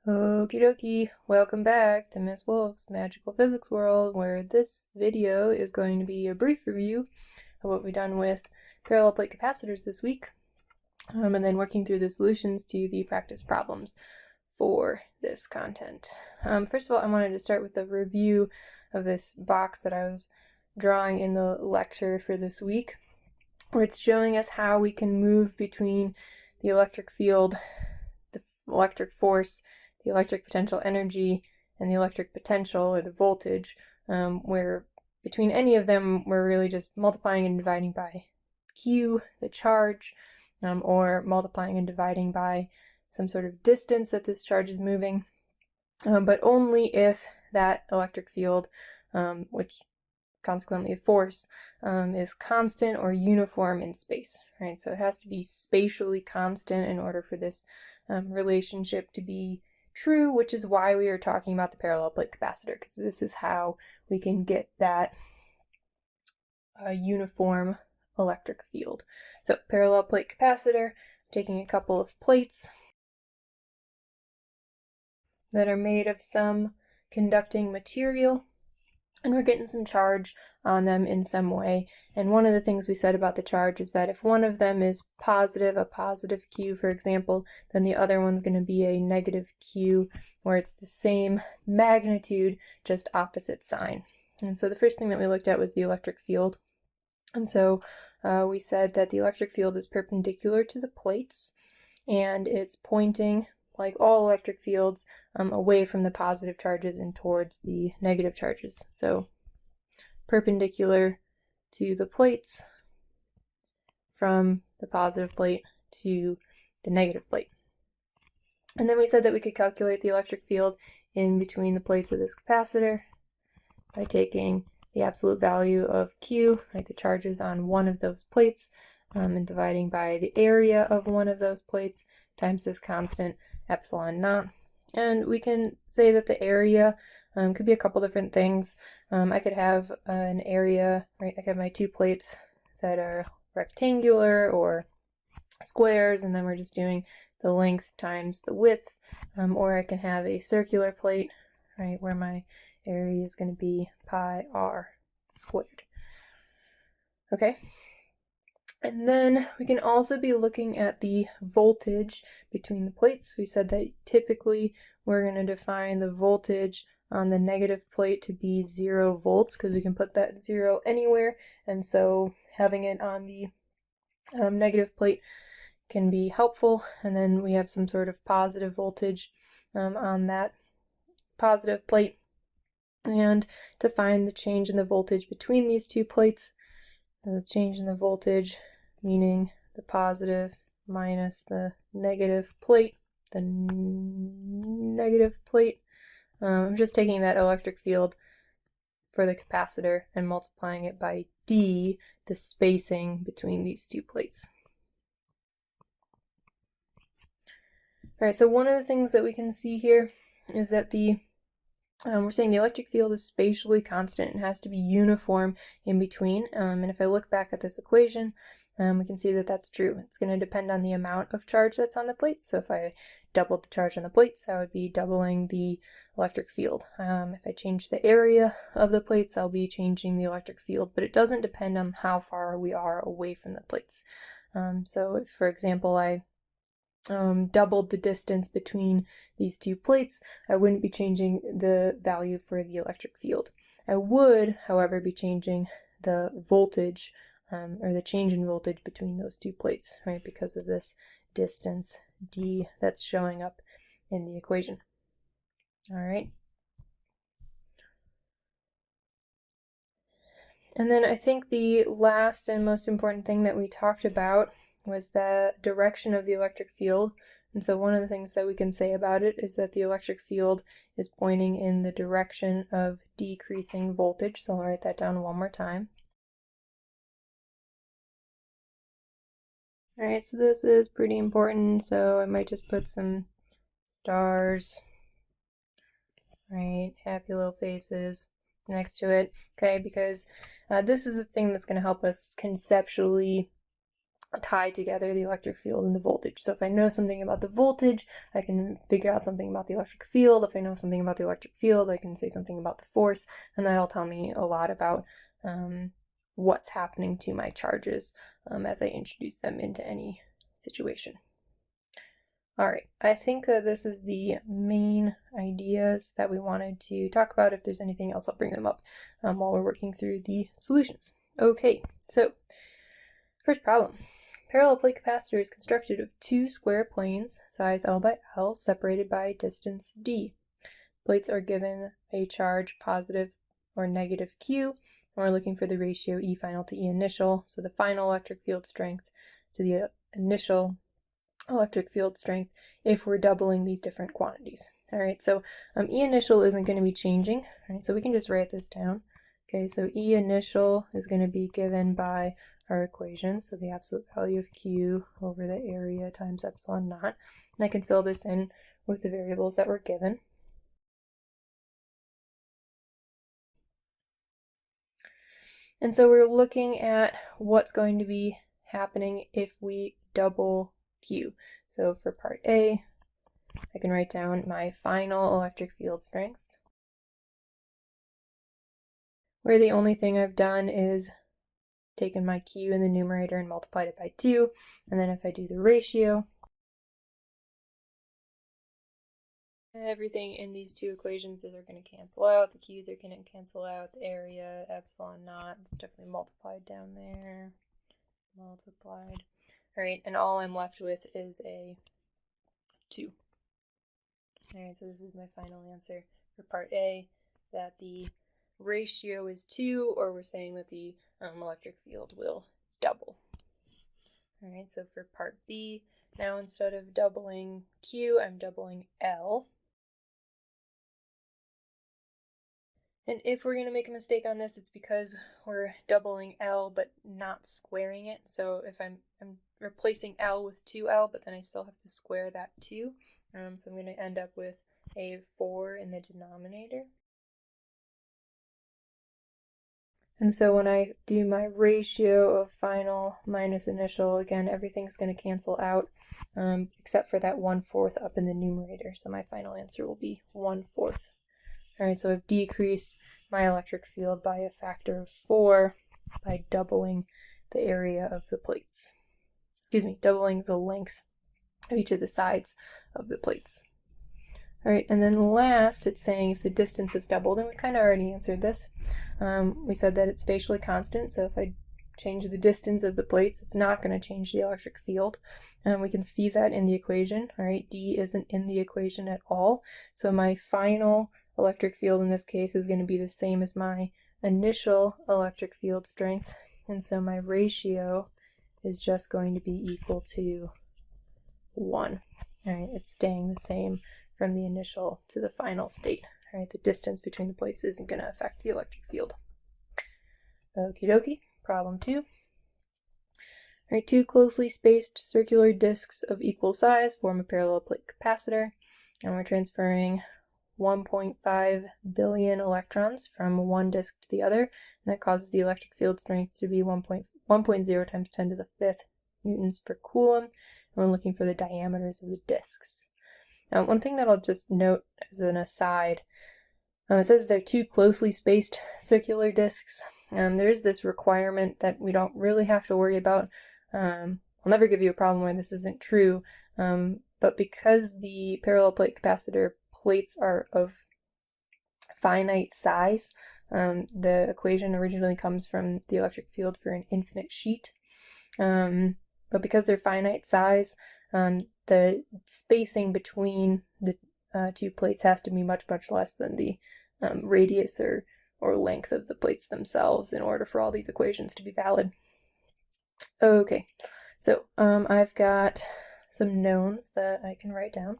Okie dokie, welcome back to Miss Wolf's Magical Physics World, where this video is going to be a brief review of what we've done with parallel plate capacitors this week, and then working through the solutions to the practice problems for this content. First of all, I wanted to start with a review of this box that I was drawing in the lecture for this week, where it's showing us how we can move between the electric field, the electric force, the electric potential energy, and the electric potential, or the voltage, where between any of them we're really just multiplying and dividing by Q, the charge, or multiplying and dividing by some sort of distance that this charge is moving, but only if that electric field, which consequently a force, is constant or uniform in space, right? So it has to be spatially constant in order for this relationship to be true, which is why we are talking about the parallel plate capacitor, because this is how we can get that uniform electric field. So parallel plate capacitor, taking a couple of plates that are made of some conducting material, and we're getting some charge on them in some way. And one of the things we said about the charge is that if one of them is positive, a positive Q, for example, then the other one's going to be a negative Q, where it's the same magnitude, just opposite sign. And so the first thing that we looked at was the electric field. And so we said that the electric field is perpendicular to the plates, and it's pointing, like all electric fields, away from the positive charges and towards the negative charges. So perpendicular to the plates from the positive plate to the negative plate. And then we said that we could calculate the electric field in between the plates of this capacitor by taking the absolute value of Q, right, the charges on one of those plates, and dividing by the area of one of those plates times this constant epsilon naught. And we can say that the area could be a couple different things. I could have an area, right, I could have my two plates that are rectangular or squares, and then we're just doing the length times the width, or I can have a circular plate, right, where my area is going to be pi r squared. Okay. And then we can also be looking at the voltage between the plates. We said that typically we're going to define the voltage on the negative plate to be 0 volts, because we can put that 0 anywhere, and so having it on the negative plate can be helpful. And then we have some sort of positive voltage on that positive plate. And to find the change in the voltage between these two plates, the change in the voltage meaning the positive minus the negative plate, I'm just taking that electric field for the capacitor and multiplying it by D, the spacing between these two plates. Alright, so one of the things that we can see here is that we're saying the electric field is spatially constant and has to be uniform in between. And if I look back at this equation, we can see that that's true. It's going to depend on the amount of charge that's on the plates. So if I doubled the charge on the plates, I would be doubling the electric field. If I change the area of the plates, I'll be changing the electric field. But it doesn't depend on how far we are away from the plates. So if, for example, I doubled the distance between these two plates, I wouldn't be changing the value for the electric field. I would, however, be changing the voltage, or the change in voltage between those two plates, right, because of this distance d that's showing up in the equation. All right. And then I think the last and most important thing that we talked about was the direction of the electric field. And so one of the things that we can say about it is that the electric field is pointing in the direction of decreasing voltage. So I'll write that down one more time. All right, so this is pretty important, so I might just put some stars, right, happy little faces next to it, okay, because this is the thing that's going to help us conceptually tie together the electric field and the voltage. So if I know something about the voltage, I can figure out something about the electric field. If I know something about the electric field, I can say something about the force, and that'll tell me a lot about what's happening to my charges as I introduce them into any situation. All right, I think that this is the main ideas that we wanted to talk about. If there's anything else, I'll bring them up while we're working through the solutions. Okay, so first problem. Parallel plate capacitor is constructed of two square planes, size L by L, separated by distance d. Plates are given a charge positive or negative Q, and we're looking for the ratio E final to E initial, so the final electric field strength to the initial electric field strength if we're doubling these different quantities. All right, so E initial isn't going to be changing, all right, so we can just write this down. Okay, so E initial is going to be given by our equation, so the absolute value of Q over the area times epsilon naught, and I can fill this in with the variables that were given. And so we're looking at what's going to be happening if we double Q. So for part A, I can write down my final electric field strength, where the only thing I've done is taken my Q in the numerator and multiplied it by 2, and then if I do the ratio, everything in these two equations are going to cancel out. The Q's are going to cancel out. The area, epsilon naught, it's definitely multiplied down there. Multiplied. All right, and all I'm left with is a 2. All right, so this is my final answer for part A, that the ratio is 2, or we're saying that the electric field will double. All right, so for part B, now instead of doubling Q, I'm doubling L. And if we're going to make a mistake on this, it's because we're doubling L but not squaring it. So if I'm replacing L with 2L, but then I still have to square that 2. So I'm going to end up with a 4 in the denominator. And so when I do my ratio of final minus initial, again, everything's going to cancel out except for that 1/4 up in the numerator. So my final answer will be 1/4. All right, so I've decreased my electric field by a factor of 4 by doubling the area of the plates. Excuse me, doubling the length of each of the sides of the plates. All right, and then last, it's saying if the distance is doubled, and we kind of already answered this. We said that it's spatially constant, so if I change the distance of the plates, it's not going to change the electric field. We can see that in the equation. All right, D isn't in the equation at all, so my final electric field in this case is going to be the same as my initial electric field strength, and so my ratio is just going to be equal to 1. All right, it's staying the same from the initial to the final state. All right, the distance between the plates isn't going to affect the electric field. Okie dokie, problem 2. All right, two closely spaced circular disks of equal size form a parallel plate capacitor, and we're transferring 1.5 billion electrons from one disk to the other, and that causes the electric field strength to be 1.0 times 10 to the 5th newtons per coulomb, and we're looking for the diameters of the disks. One thing that I'll just note as an aside, it says they're two closely spaced circular disks. There's this requirement that we don't really have to worry about. I'll never give you a problem where this isn't true, but because the parallel plate capacitor plates are of finite size, the equation originally comes from the electric field for an infinite sheet. But because they're finite size, the spacing between the two plates has to be much, much less than the radius or length of the plates themselves in order for all these equations to be valid. Okay, so I've got some knowns that I can write down.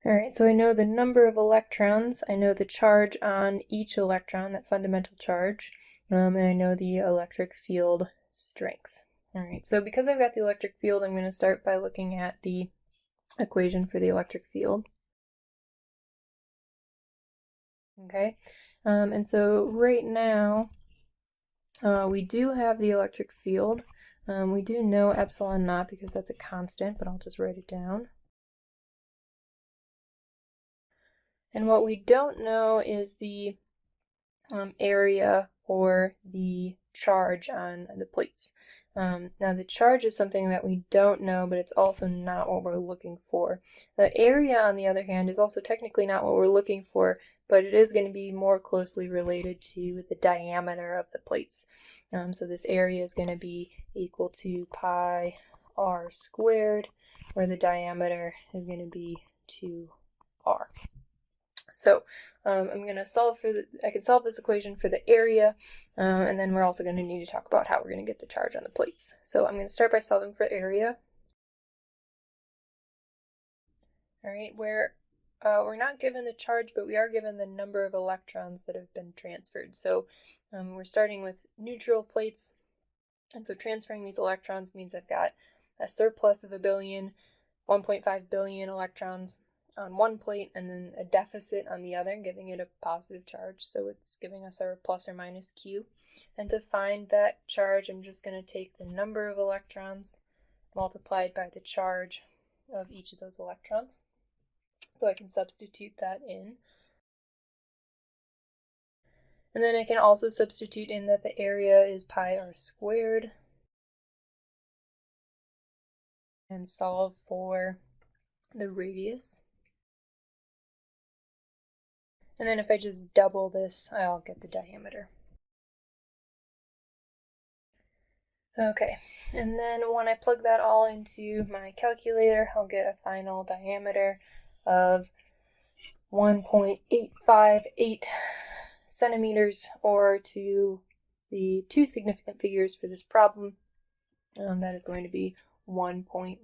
All right, so I know the number of electrons, I know the charge on each electron, that fundamental charge, and I know the electric field strength. All right, so because I've got the electric field, I'm going to start by looking at the equation for the electric field. Okay, and so right now, We do have the electric field. We do know epsilon naught because that's a constant, but I'll just write it down. And what we don't know is the area or the charge on the plates. Now the charge is something that we don't know, but it's also not what we're looking for. The area, on the other hand, is also technically not what we're looking for, but it is going to be more closely related to the diameter of the plates. So this area is going to be equal to pi r squared, where the diameter is going to be 2r. So I'm going to solve for I can solve this equation for the area, and then we're also going to need to talk about how we're going to get the charge on the plates. So I'm going to start by solving for area. All right, where we're not given the charge, but we are given the number of electrons that have been transferred. So we're starting with neutral plates, and so transferring these electrons means I've got a surplus of 1.5 billion electrons on one plate and then a deficit on the other, giving it a positive charge. So it's giving us our plus or minus Q. And to find that charge, I'm just going to take the number of electrons multiplied by the charge of each of those electrons. So I can substitute that in. And then I can also substitute in that the area is pi r squared and solve for the radius. And then if I just double this, I'll get the diameter. Okay, and then when I plug that all into my calculator, I'll get a final diameter of 1.858 centimeters, or to the two significant figures for this problem, that is going to be 1.9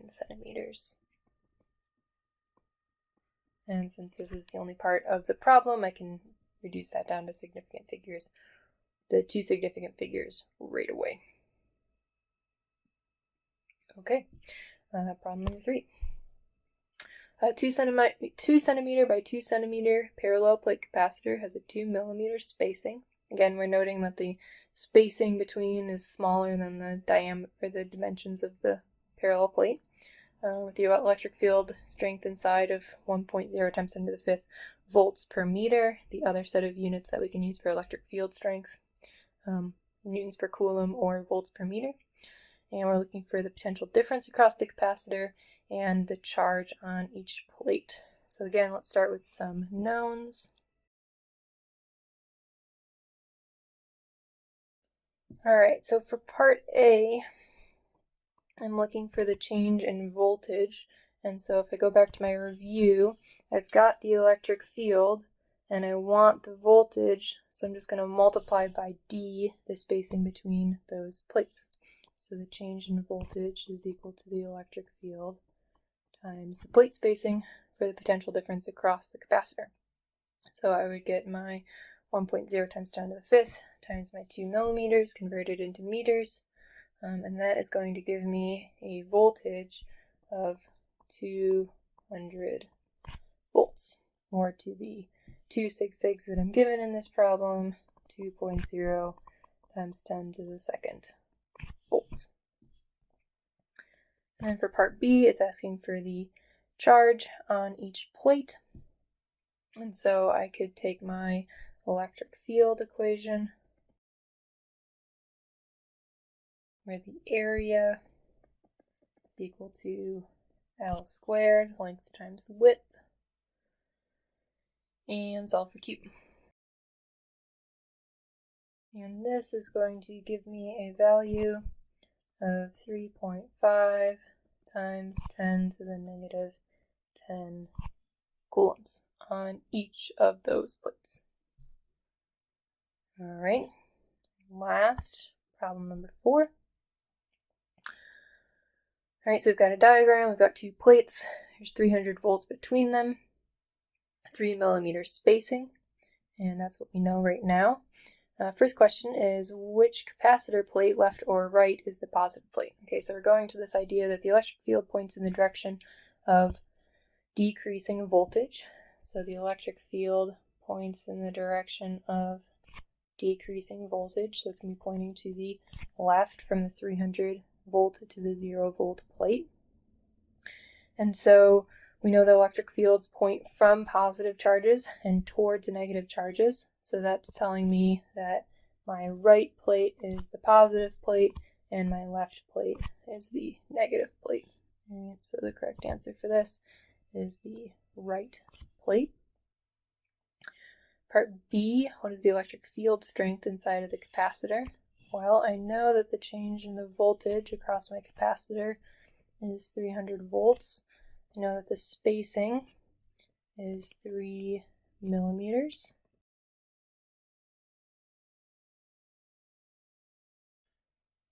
centimeters. And since this is the only part of the problem, I can reduce that down to significant figures, the two significant figures, right away. Okay, problem number 3. 2 centimeter by 2 centimeter parallel plate capacitor has a 2 millimeter spacing. Again, we're noting that the spacing between is smaller than the diameter or the dimensions of the parallel plate. With the electric field strength inside of 1.0 times 10 to the 5th volts per meter, the other set of units that we can use for electric field strength, newtons per coulomb or volts per meter. And we're looking for the potential difference across the capacitor and the charge on each plate. So again, let's start with some knowns. All right, so for part A, I'm looking for the change in voltage. And so if I go back to my review, I've got the electric field and I want the voltage, so I'm just going to multiply by D the spacing between those plates. So the change in voltage is equal to the electric field times the plate spacing for the potential difference across the capacitor. So I would get my 1.0 times 10 to the 5th times my 2 millimeters converted into meters, and that is going to give me a voltage of 200 volts, or to the 2 sig figs that I'm given in this problem, 2.0 times 10 to the 2nd volts. And then for part B, it's asking for the charge on each plate. And so I could take my electric field equation, where the area is equal to L squared, length times width, and solve for Q. And this is going to give me a value of 3.5 times 10 to the negative 10 coulombs on each of those plates. All right, last problem number 4. All right, so we've got a diagram, we've got 2 plates, there's 300 volts between them, 3 millimeter spacing, and that's what we know right now. First question is, which capacitor plate, left or right, is the positive plate? Okay, so we're going to this idea that the electric field points in the direction of decreasing voltage. So the electric field points in the direction of decreasing voltage, so it's going to be pointing to the left from the 300 volt to the 0 volt plate. And so we know the electric fields point from positive charges and towards negative charges, so that's telling me that my right plate is the positive plate and my left plate is the negative plate. All right, so the correct answer for this is the right plate. Part B, what is the electric field strength inside of the capacitor? Well, I know that the change in the voltage across my capacitor is 300 volts. I know that the spacing is 3 millimeters.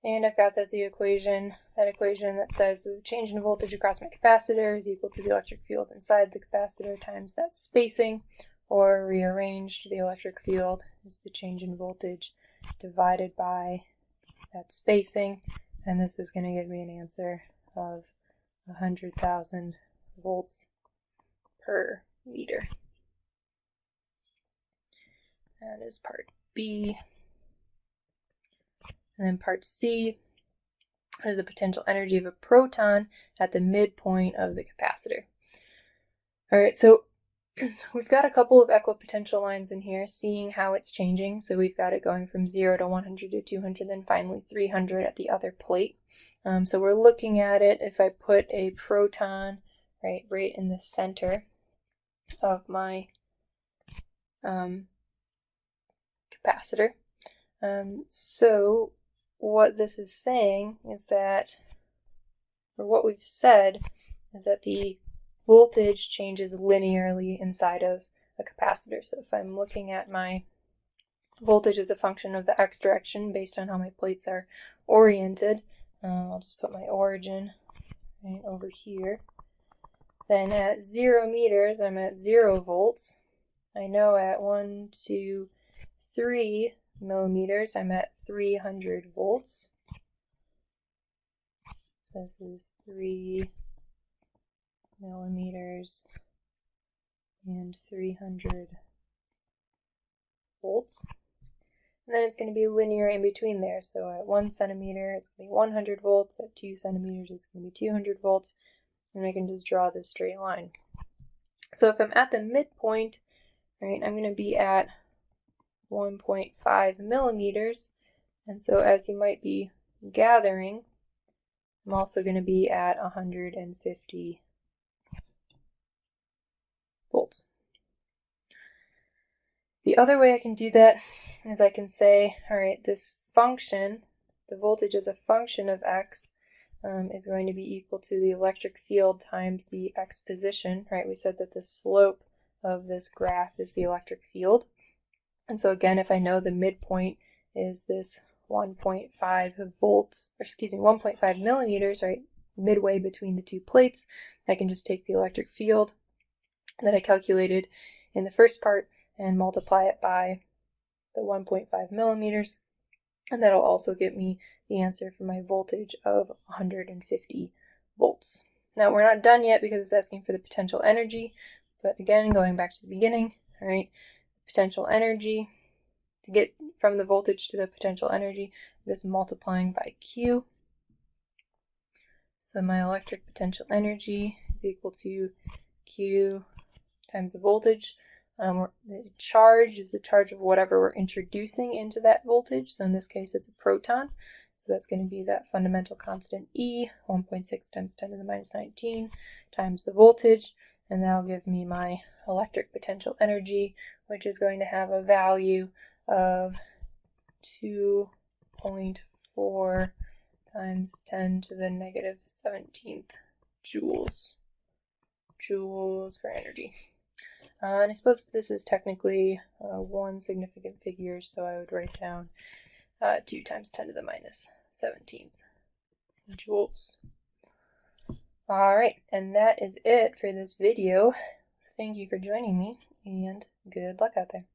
And I've got that equation that says that the change in voltage across my capacitor is equal to the electric field inside the capacitor times that spacing, or rearranged, the electric field is the change in voltage divided by that spacing, and this is going to give me an answer of 100,000 volts per meter. That is part B. And then part C is the potential energy of a proton at the midpoint of the capacitor. All right, so we've got a couple of equipotential lines in here, seeing how it's changing. So we've got it going from 0 to 100 to 200, then finally 300 at the other plate. So we're looking at it, if I put a proton right in the center of my capacitor. So what this is saying is that, or what we've said, is that the voltage changes linearly inside of a capacitor. So if I'm looking at my voltage as a function of the x direction based on how my plates are oriented, I'll just put my origin right over here. Then at 0 meters, I'm at 0 volts. I know at 1, 2, 3 millimeters, I'm at 300 volts. This is 3 millimeters and 300 volts. And then it's going to be linear in between there. So at 1 centimeter, it's going to be 100 volts. At 2 centimeters, it's going to be 200 volts. And I can just draw this straight line. So if I'm at the midpoint, right, I'm going to be at 1.5 millimeters. And so as you might be gathering, I'm also going to be at 150 volts. The other way I can do that is I can say, all right, this function, the voltage as a function of x, is going to be equal to the electric field times the x position, right? We said that the slope of this graph is the electric field. And so again, if I know the midpoint is this 1.5 volts, or excuse me, 1.5 millimeters, right, midway between the two plates, I can just take the electric field that I calculated in the first part and multiply it by the 1.5 millimeters, and that'll also give me the answer for my voltage of 150 volts. Now we're not done yet because it's asking for the potential energy, but again, going back to the beginning, all right, potential energy, to get from the voltage to the potential energy, I'm just multiplying by Q. So my electric potential energy is equal to Q times the voltage. The charge is the charge of whatever we're introducing into that voltage. So in this case, it's a proton. So that's going to be that fundamental constant E, 1.6 times 10 to the minus 19, times the voltage. And that'll give me my electric potential energy, which is going to have a value of 2.4 times 10 to the negative 17th joules for energy. And I suppose this is technically one significant figure, so I would write down 2 times 10 to the minus 17th joules. Alright, and that is it for this video. Thank you for joining me, and good luck out there.